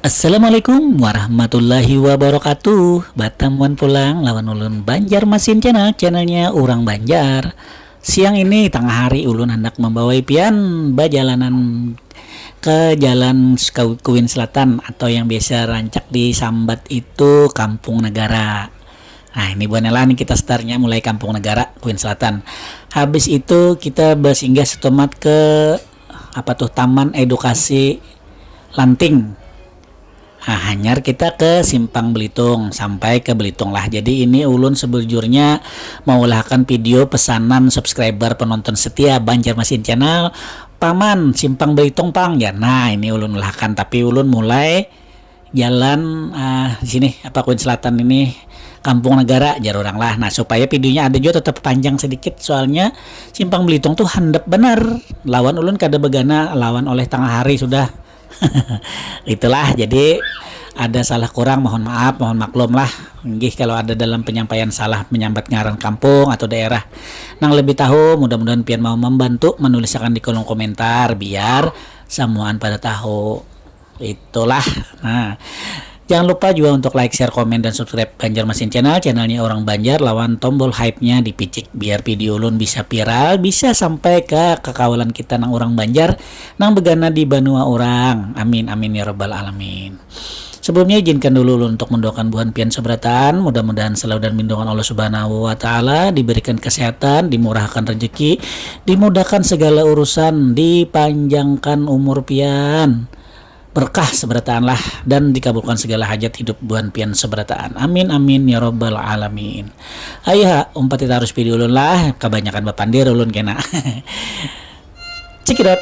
Assalamualaikum warahmatullahi wabarakatuh. Batamuan pulang lawan ulun Banjarmasin channelnya Urang Banjar. Siang ini tengah hari ulun hendak membawa pian bajalanan ke jalan Kuin Selatan atau yang biasa rancak disambat itu Kampung Negara. Nah ini buanela nih kita startnya mulai Kampung Negara Kuin Selatan. Habis itu kita bersinggah setomat ke Taman Edukasi Lanting. Nah, hanyar kita ke Simpang Belitung sampai ke Belitung lah. Jadi ini ulun sebujurnya mau ulahkan video pesanan subscriber penonton setia Banjarmasin channel paman Simpang Belitung pang ya. Nah ini ulun ulahkan, tapi ulun mulai jalan di sini Kuin Selatan ini Kampung Negara jar orang lah. Nah supaya videonya ada juga tetap panjang sedikit, soalnya Simpang Belitung tuh handap benar lawan ulun kada begana lawan oleh tengah hari sudah. Itulah, jadi ada salah kurang mohon maaf, mohon maklum lah nggih kalau ada dalam penyampaian salah menyambat ngaran kampung atau daerah. Nang lebih tahu mudah-mudahan pian mau membantu menuliskan di kolom komentar biar semuaan pada tahu. Itulah. Nah jangan lupa juga untuk like, share, komen, dan subscribe Banjarmasin channelnya Orang Banjar, lawan tombol hype-nya dipicik biar video ulun bisa viral, bisa sampai ke kekawalan kita nang Orang Banjar nang begana di Banua Orang. Amin amin ya rabbal alamin. Sebelumnya izinkan dulu ulun untuk mendoakan buhan pian seberatan, mudah-mudahan selalu dan lindungan Allah Subhanahu wa taala, diberikan kesehatan, dimurahkan rezeki, dimudahkan segala urusan, dipanjangkan umur pian, berkah seberataan lah, dan dikabulkan segala hajat hidup buan pian seberataan. Amin amin ya robbal alamin. Ayo umpat kita harus video ulun lah, kebanyakan bapandir ulun kena. Cekidot.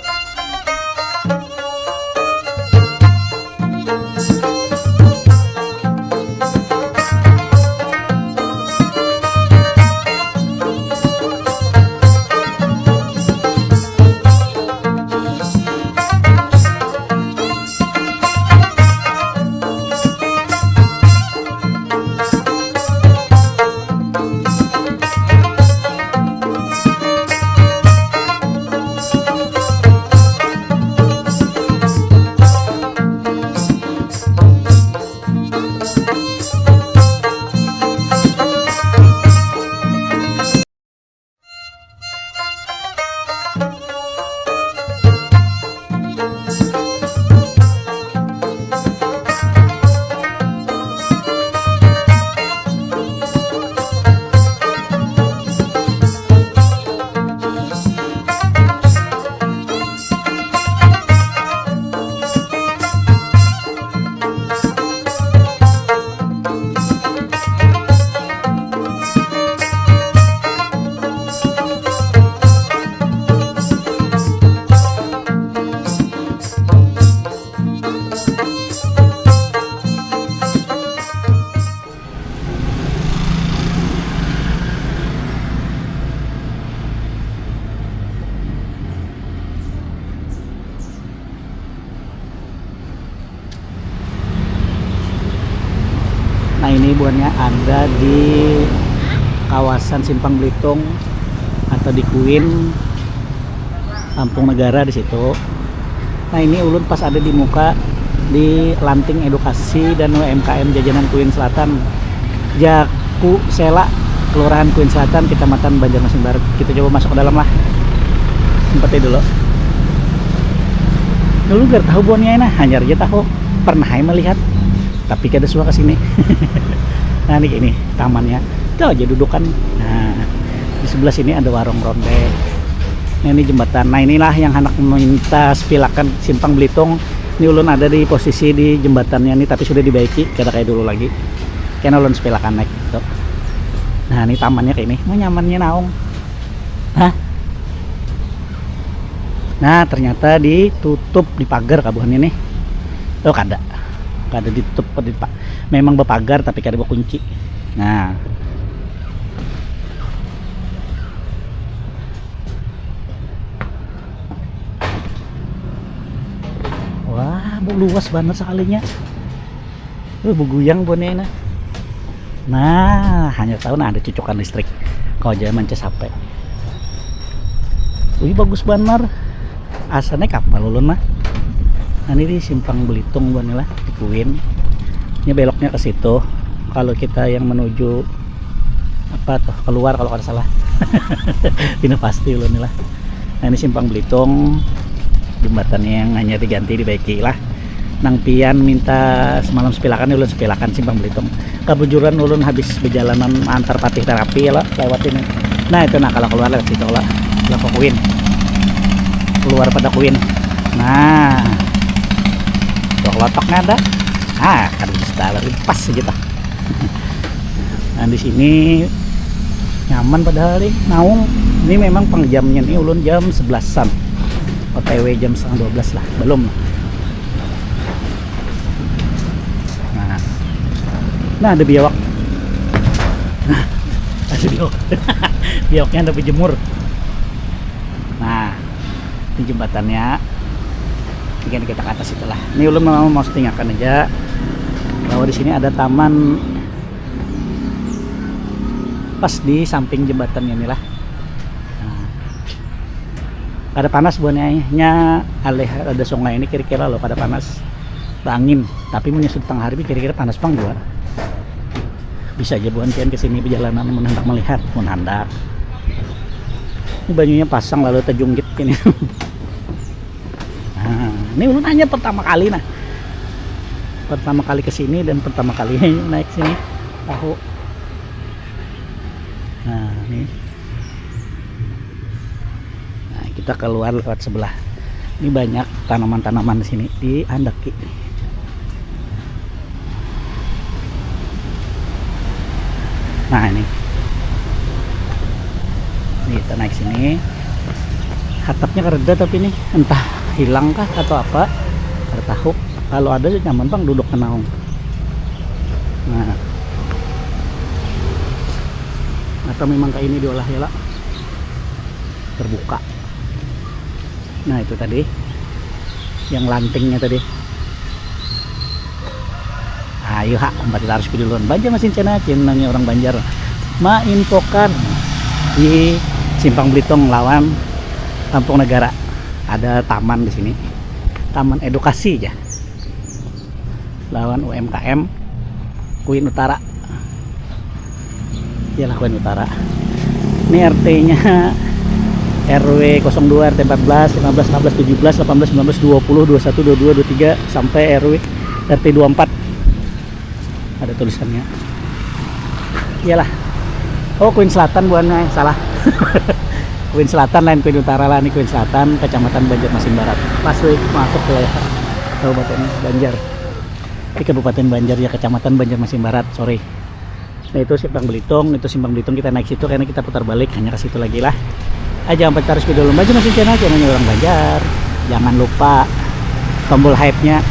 Nah ini buannya ada di kawasan Simpang Belitung atau di Kuin Kampung Negara di situ. Nah ini ulun pas ada di muka di Lanting Edukasi dan UMKM Jajanan Kuin Selatan, Jaku Sela, Kelurahan Kuin Selatan, Kecamatan Banjarmasin Barat. Kita coba masuk ke dalam lah. Sempatnya dulu. Dulu gak tahu buannya nah, hanya aja tahu pernah melihat, tapi kada suka kesini. Nah ini tamannya tuh aja dudukan. Nah di sebelah sini ada warung ronde. Nah ini jembatan. Nah inilah yang anak minta sepilakan Simpang Belitung. Ini ulun ada di posisi di jembatannya nih, tapi sudah dibaiki, kada kayak dulu lagi. Karena ulun sepilakan naik gitu. Nah ini tamannya kayak ini. Mau nyamannya naung. Hah? Nah ternyata ditutup di pagar kabuhan ini. Oh kada ditutup pak, memang berpagar tapi kada berkunci. Nah wah luas banget sekalinya. Buguyang bonena. Nah hanya tahu ada cucukan listrik kau aja manca sampai. Wih bagus banget, asalnya kapal ulun mah. Nah, ini di Simpang Belitung lah di Kuin. Ini beloknya ke situ. Kalau kita yang menuju apa tuh keluar kalau nggak salah. Ini pasti loh nih lah. Nah, ini Simpang Belitung. Jembatannya yang hanya diganti dibaiki lah. Nang pian minta semalam sepilakan ulun sepilakan Simpang Belitung. Kebujuran ulun habis perjalanan antar patih terapi ya lah lewat ini. Nah, itu nah kalau keluar lewat situ lah. Lah ke Kuin. Keluar pada Kuin. Nah, lotoknya ada. Kan bisa lari pas gitu. Nah, di sini nyaman padahal nih naung. Ini memang pengjamnya nih ulun jam 11-an. OTW jam setengah 12 lah, belum. Nah ada biawak. Nah, ada biawak. Biawaknya ada berjemur. Nah, di jembatannya tinggal kita ke atas itulah. Ini ulun mau setengahkan aja bahwa di sini ada taman pas di samping jembatannya inilah. Nah, pada panas buahnya alih ada sungai ini kira-kira loh pada panas angin, tapi menyusut tengah hari kira-kira panas bang gua. Bisa aja buan kian kesini perjalanan menhendak melihat menhendak. Ini banyunya pasang lalu terjunggit ini. Nah, ini ulun hanya pertama kali pertama kali kesini dan pertama kali naik sini tahu. Nah ini, nah kita keluar lewat sebelah. Ini banyak tanaman-tanaman di sini di Andaki. Nah ini kita naik sini. Atapnya kereda tapi ini entah hilang kah atau apa, ada tahu. Kalau ada sih nyaman bang duduk kenaung. Nah, atau memang kayak ini diolah ya lah, terbuka. Nah itu tadi yang lantingnya tadi. Ayo hak empat harus pilih duluan. Banjar Masin channelnya orang Banjar mainfokan di Simpang Belitung lawan Kampung Negara. Ada taman di sini, taman edukasi ya, lawan UMKM Kuin Utara. Iyalah Kuin Utara. Ini RT-nya RW 02, RT 14, 15, 16, 17, 18, 19, 20, 21, 22, 23 sampai RW RT 24. Ada tulisannya. Iyalah. Oh, Kuin Selatan buannya salah. Kuin Selatan lain Kuin Utara lah, ini Kuin Selatan, Kecamatan Banjarmasin Barat. Pas masuk ke Kabupaten Banjar. Di Kabupaten Banjar ya, Kecamatan Banjarmasin Barat, sorry. Nah itu Simpang Belitung, kita naik situ karena kita putar balik hanya ke situ lagi lah. Jangan lupa harus video lu Banjar Masin channelnya orang Banjar. Jangan lupa tombol hype-nya,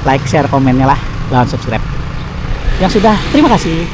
like, share, komennya lah, lawan subscribe. Yang sudah, terima kasih.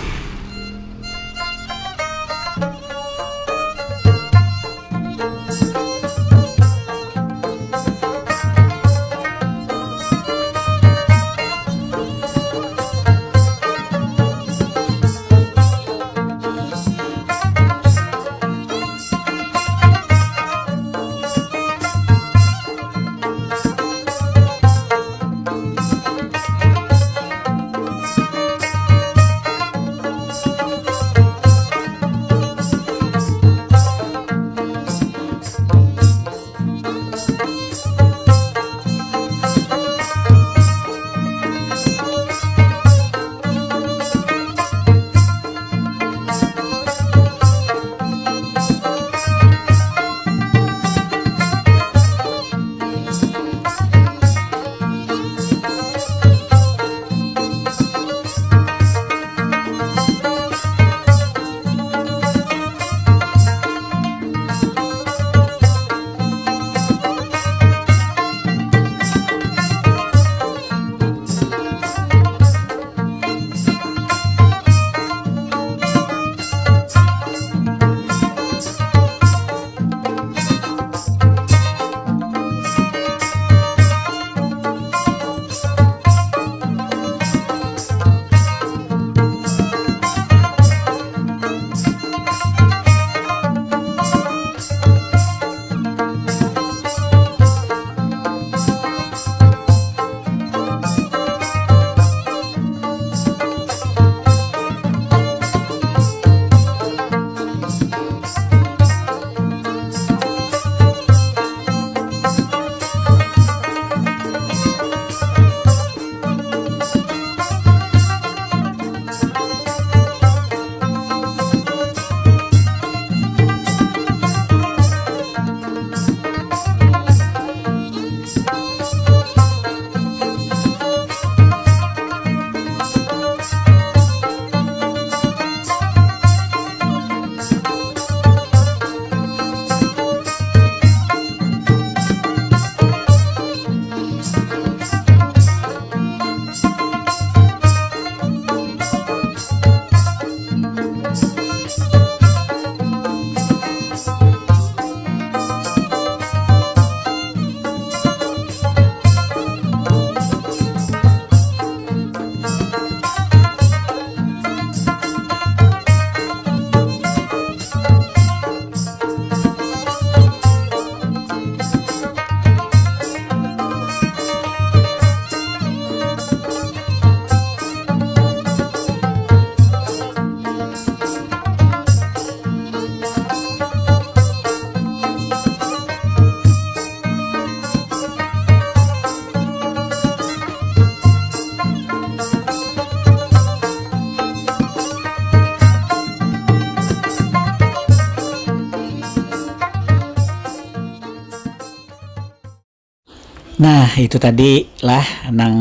Nah, itu tadi lah nang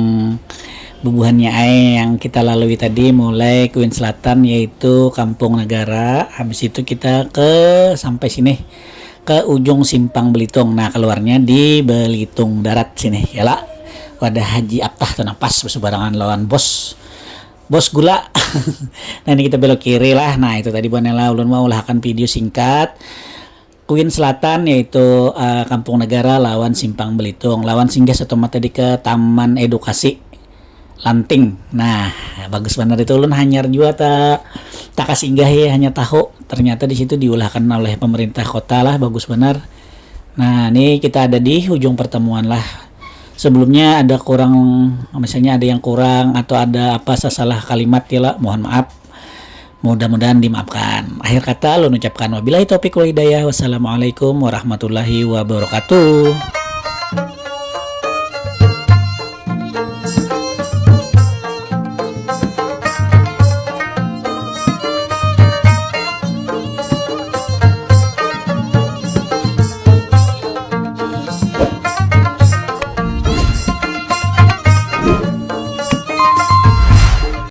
bubuhannya yang kita lalui tadi, mulai Kuin Selatan yaitu Kampung Negara. Habis itu kita sampai sini ke ujung Simpang Belitung. Nah, keluarnya di Belitung Darat sini ya lah. Wadah Haji Aptah tuh napas bersebarangan lawan bos gula. Nah, ini kita belok kiri lah. Nah, itu tadi Bonela ulun mau ulahkan video singkat Kuin Selatan yaitu Kampung Negara lawan Simpang Belitung. Lawan singgah satu mata tadi ke Taman Edukasi Lanting. Nah, bagus benar itu ulun hanyar juga tak kasih singgah ya, hanya tahu ternyata di situ diulahkan oleh pemerintah kota lah, bagus benar. Nah, ini kita ada di ujung pertemuan lah. Sebelumnya ada kurang, misalnya ada yang kurang atau ada apa salah kalimat ya lah, mohon maaf. Mudah-mudahan dimaafkan. Akhir kata lu ucapkan wabillahi taufiq wal hidayah. Wassalamualaikum warahmatullahi wabarakatuh.